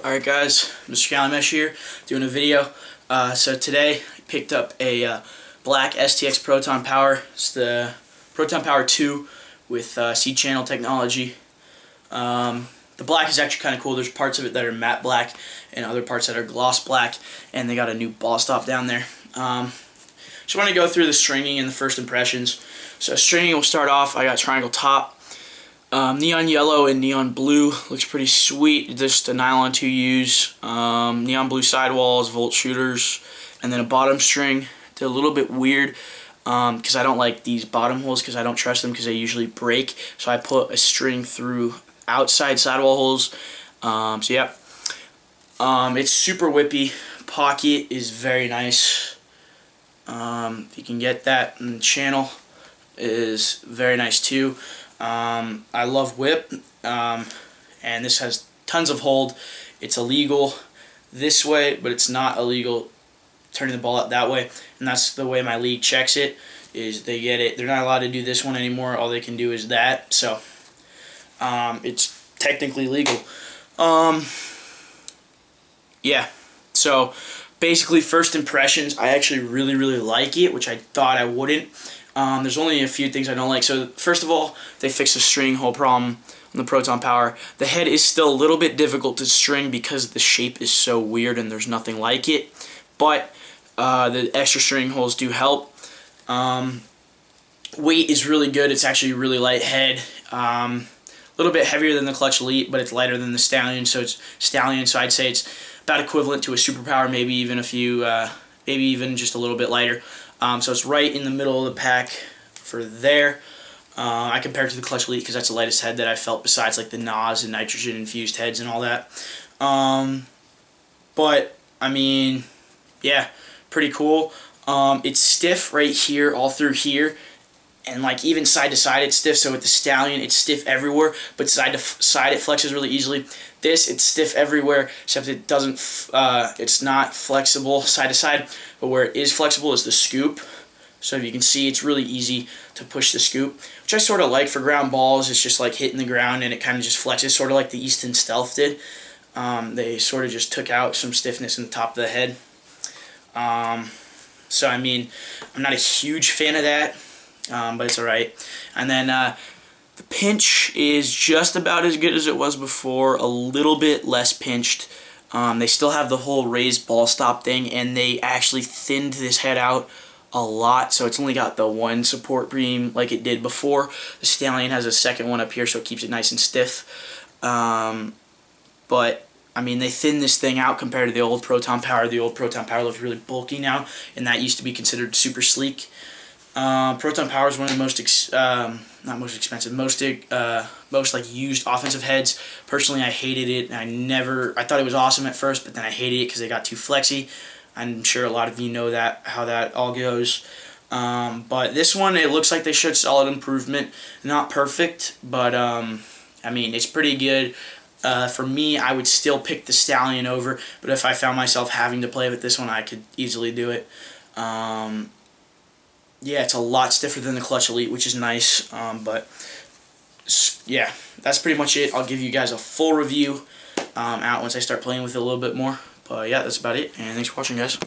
Alright guys, Mr. Calimesh here, doing a video. So today I picked up a black STX Proton Power. It's the Proton Power 2 with C-channel technology. The black is actually kind of cool. There's parts of it that are matte black and other parts that are gloss black, and they got a new ball stop down there. Just want to go through the stringing and the first impressions. So stringing will start off, I got triangle top. Neon yellow and neon blue looks pretty sweet. Just a nylon 2 use. Neon blue sidewalls, volt shooters, and then a bottom string. They're a little bit weird because I don't like these bottom holes because I don't trust them because they usually break. So I put a string through outside sidewall holes. So yeah, it's super whippy. Pocket is very nice. If you can get that, and the channel is very nice too. I love whip, and this has tons of hold. It's illegal this way, but it's not illegal turning the ball out that way, and that's the way my league checks it, is they get it. They're not allowed to do this one anymore. All they can do is that, so it's technically legal. Yeah, so basically first impressions, I actually really like it, which I thought I wouldn't. There's only a few things I don't like. So first of all, they fixed the string hole problem on the Proton Power. The head is still a little bit difficult to string because the shape is so weird and there's nothing like it. But the extra string holes do help. Weight is really good. It's actually a really light head. A little bit heavier than the Clutch Elite, but it's lighter than the Stallion. So I'd say it's about equivalent to a Superpower, maybe even maybe even just a little bit lighter. So it's right in the middle of the pack for there. I compare it to the Clutch Elite because that's the lightest head that I felt besides like the NOS and nitrogen infused heads and all that. But I mean, yeah, pretty cool. It's stiff right here, all through here, and like even side to side it's stiff. So with the Stallion it's stiff everywhere, but side to side it flexes really easily. This, it's stiff everywhere, except it doesn't. It's not flexible side to side, but where it is flexible is the scoop. So if you can see, it's really easy to push the scoop, which I sort of like for ground balls. It's just like hitting the ground and it kind of just flexes, sort of like the Easton Stealth did. They sort of just took out some stiffness in the top of the head. So I mean, I'm not a huge fan of that, but it's alright. And then the pinch is just about as good as it was before, a little bit less pinched. They still have the whole raised ball stop thing, and they actually thinned this head out a lot, so it's only got the one support beam like it did before. The Stallion has a second one up here, so it keeps it nice and stiff. But I mean, they thinned this thing out compared to the old Proton Power. The old Proton Power looks really bulky now, and that used to be considered super sleek. Proton Power is one of the most not most expensive, most like used offensive heads. Personally, I hated it. I thought it was awesome at first, but then I hated it because they got too flexy. I'm sure a lot of you know how that all goes. But this one, it looks like they showed solid improvement. Not perfect, but I mean, it's pretty good. For me, I would still pick the Stallion over, but if I found myself having to play with this one, I could easily do it. Yeah, it's a lot stiffer than the Clutch Elite, which is nice, but yeah, that's pretty much it. I'll give you guys a full review out once I start playing with it a little bit more. But yeah, that's about it, and thanks for watching, guys.